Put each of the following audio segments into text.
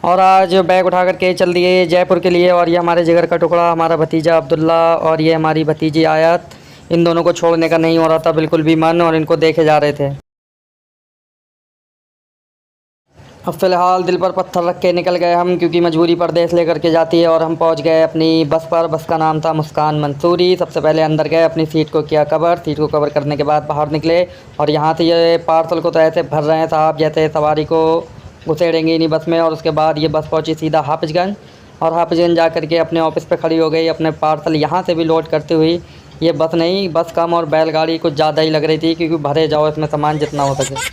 और आज बैग उठा करके चल दिए जयपुर के लिए। और ये हमारे जिगर का टुकड़ा हमारा भतीजा अब्दुल्ला और ये हमारी भतीजी आयत, इन दोनों को छोड़ने का नहीं हो रहा था बिल्कुल भी मन, और इनको देखे जा रहे थे। अब फ़िलहाल दिल पर पत्थर रख के निकल गए हम, क्योंकि मजबूरी परदेश लेकर के जाती है। और हम पहुंच गए अपनी बस पर। बस का नाम था मुस्कान मंसूरी। सबसे पहले अंदर गए, अपनी सीट को किया कवर। सीट को कवर करने के बाद बाहर निकले, और यहाँ से ये पार्सल को तो ऐसे भर रहे हैं साहब जैसे सवारी को घुसेड़ेंगे नहीं बस में। और उसके बाद ये बस पहुँची सीधा हाफिजगंज, और हाफिजगंज जा कर के अपने ऑफिस पर खड़ी हो गई। अपने पार्सल यहाँ से भी लोड करते हुई। ये बस नहीं, बस कम और बैलगाड़ी कुछ ज़्यादा ही लग रही थी, क्योंकि भरे जाओ इसमें सामान जितना हो सके।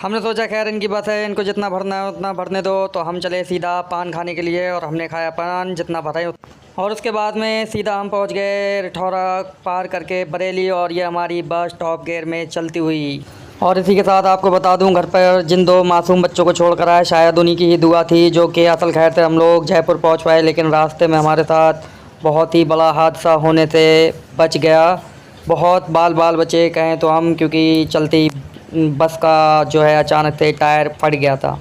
हमने सोचा खैर इनकी बस है, इनको जितना भरना है उतना भरने दो। तो हम चले सीधा पान खाने के लिए, और हमने खाया पान जितना भरा है। और उसके बाद में सीधा हम पहुंच गए रिठौरा पार करके बरेली, और ये हमारी बस टॉप गियर में चलती हुई। और इसी के साथ आपको बता दूं, घर पर जिन दो मासूम बच्चों को छोड़ कर आए, शायद उन्हीं की ही दुआ थी जो कि असल खैर से हम लोग जयपुर पहुँच पाए, लेकिन रास्ते में हमारे साथ बहुत ही बड़ा हादसा होने से बच गया। बहुत बाल बाल बचे कहें तो हम, क्योंकि चलती बस का जो है अचानक से टायर फट गया था।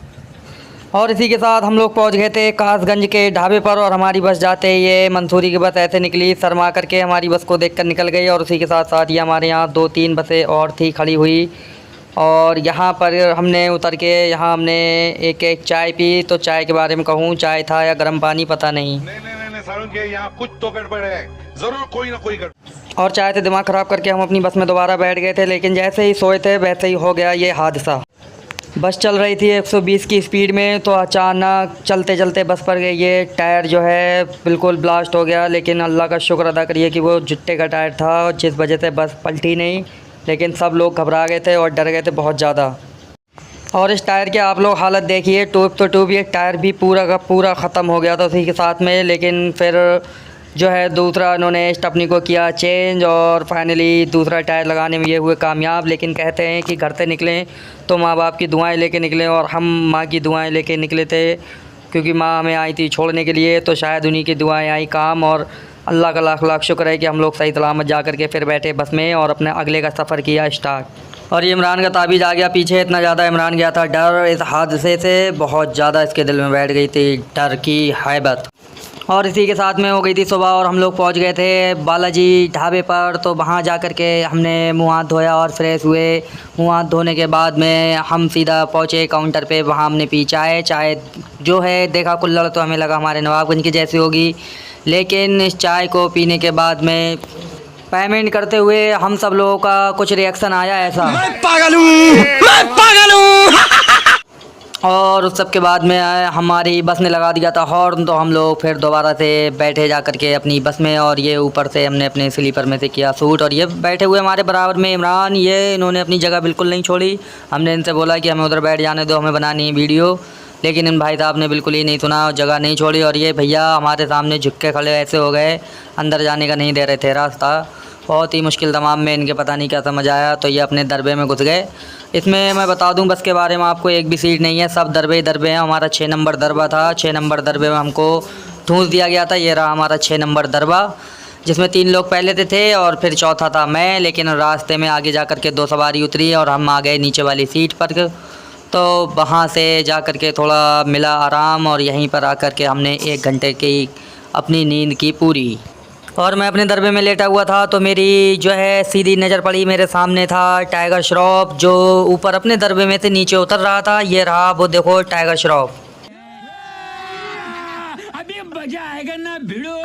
और इसी के साथ हम लोग पहुंच गए थे कासगंज के ढाबे पर, और हमारी बस जाते ही ये मंसूरी की बस ऐसे निकली, शर्मा करके हमारी बस को देखकर निकल गई। और उसी के साथ साथ ये हमारे यहाँ 2-3 बसें और थी खड़ी हुई। और यहाँ पर हमने उतर के यहाँ हमने एक चाय पी। तो चाय के बारे में कहूँ, चाय था या गर्म पानी पता नहीं। नहीं सारुण के यहाँ कुछ तो गड़बड़ है, जरूर कोई ना कोई गड़बड़। और चाय से दिमाग ख़राब करके हम अपनी बस में दोबारा बैठ गए थे, लेकिन जैसे ही सोए थे वैसे ही हो गया ये हादसा। बस चल रही थी 120 की स्पीड में, तो अचानक चलते चलते बस पर गई ये टायर जो है बिल्कुल ब्लास्ट हो गया। लेकिन अल्लाह का शुक्र अदा करिए कि वो जुट्टे का टायर था, जिस वजह से बस पलटी नहीं। लेकिन सब लोग घबरा गए थे और डर गए थे बहुत ज़्यादा। और इस टायर की आप लोग हालत देखिए, ट्यूब तो ट्यूब, ये टायर भी पूरा का पूरा ख़त्म हो गया था उसी के साथ में। लेकिन फिर जो है दूसरा इन्होंने स्टपनी को किया चेंज, और फाइनली दूसरा टायर लगाने में ये हुए कामयाब। लेकिन कहते हैं कि घर से निकलें तो माँ बाप की दुआएं लेके निकलें, और हम माँ की दुआएं लेके निकले थे, क्योंकि माँ हमें आई थी छोड़ने के लिए। तो शायद उन्हीं की दुआएं आई काम, और अल्लाह का लाख लाख शुक्र है कि हम लोग सही सलामत जा कर के फिर बैठे बस में और अपने अगले का सफ़र किया स्टार्ट। और ये इमरान का ताबीज़ आ गया पीछे, इतना ज़्यादा इमरान गया था डर इस हादसे से, बहुत ज़्यादा इसके दिल में बैठ गई थी डर की हैबत। और इसी के साथ में हो गई थी सुबह, और हम लोग पहुंच गए थे बालाजी ढाबे पर। तो वहां जा कर के हमने मुँह हाथ धोया और फ्रेश हुए। मुँह हाथ धोने के बाद में हम सीधा पहुंचे काउंटर पे, वहां हमने पी चाय। चाय जो है देखा कुल्हड़ तो हमें लगा हमारे नवाबगंज की जैसी होगी, लेकिन इस चाय को पीने के बाद में पेमेंट करते हुए हम सब लोगों का कुछ रिएक्शन आया ऐसा, मैं पागल हूँ। और उस सब के बाद में हमारी बस ने लगा दिया था हॉर्न, तो हम लोग फिर दोबारा से बैठे जा कर के अपनी बस में। और ये ऊपर से हमने अपने स्लीपर में से किया सूट, और ये बैठे हुए हमारे बराबर में इमरान, ये इन्होंने अपनी जगह बिल्कुल नहीं छोड़ी। हमने इनसे बोला कि हमें उधर बैठ जाने दो, हमें बनानी है वीडियो, लेकिन इन भाई साहब ने बिल्कुल ही नहीं सुना, जगह नहीं छोड़ी। और ये भैया हमारे सामने झुक के खड़े ऐसे हो गए, अंदर जाने का नहीं दे रहे थे रास्ता। बहुत ही मुश्किल तमाम में इनके पता नहीं क्या समझ आया, तो ये अपने दरबे में घुस गए। इसमें मैं बता दूं बस के बारे में आपको, एक भी सीट नहीं है, सब दरबे ही दरबे हैं। हमारा 6 नंबर दरबा था, 6 नंबर दरबे में हमको ठूँस दिया गया था। ये रहा हमारा 6 नंबर दरबा, जिसमें 3 लोग पहले थे और फिर चौथा था मैं। लेकिन रास्ते में आगे जा कर के 2 सवारी उतरी और हम आ गए नीचे वाली सीट पर। तो वहाँ से जा कर के थोड़ा मिला आराम, और यहीं पर आकर के हमने 1 घंटे की अपनी नींद की पूरी। और मैं अपने दरबे में लेटा हुआ था, तो मेरी जो है सीधी नज़र पड़ी, मेरे सामने था टाइगर श्रॉफ, जो ऊपर अपने दरबे में से नीचे उतर रहा था। ये रहा वो, देखो टाइगर श्रॉफ। अभी मजा आएगा ना भिड़ो।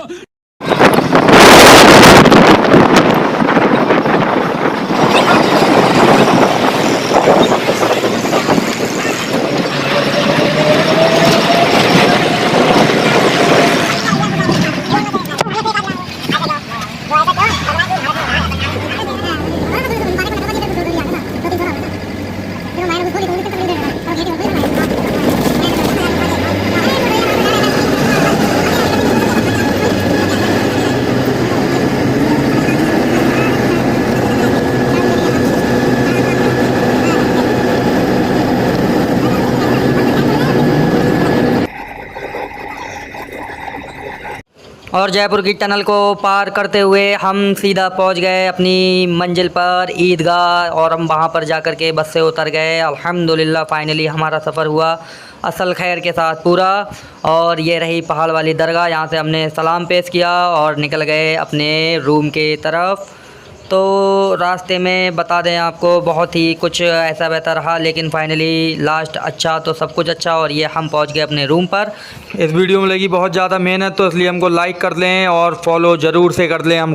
और जयपुर की टनल को पार करते हुए हम सीधा पहुंच गए अपनी मंजिल पर ईदगाह, और हम वहां पर जाकर के बस से उतर गए। अल्हम्दुलिल्लाह फाइनली हमारा सफ़र हुआ असल खैर के साथ पूरा। और ये रही पहाड़ वाली दरगाह, यहाँ से हमने सलाम पेश किया और निकल गए अपने रूम के तरफ। तो रास्ते में बता दें आपको बहुत ही कुछ ऐसा वैसा रहा, लेकिन फाइनली लास्ट अच्छा तो सब कुछ अच्छा, और ये हम पहुंच गए अपने रूम पर। इस वीडियो में लगी बहुत ज़्यादा मेहनत, तो इसलिए हमको लाइक कर लें और फॉलो ज़रूर से कर लें हम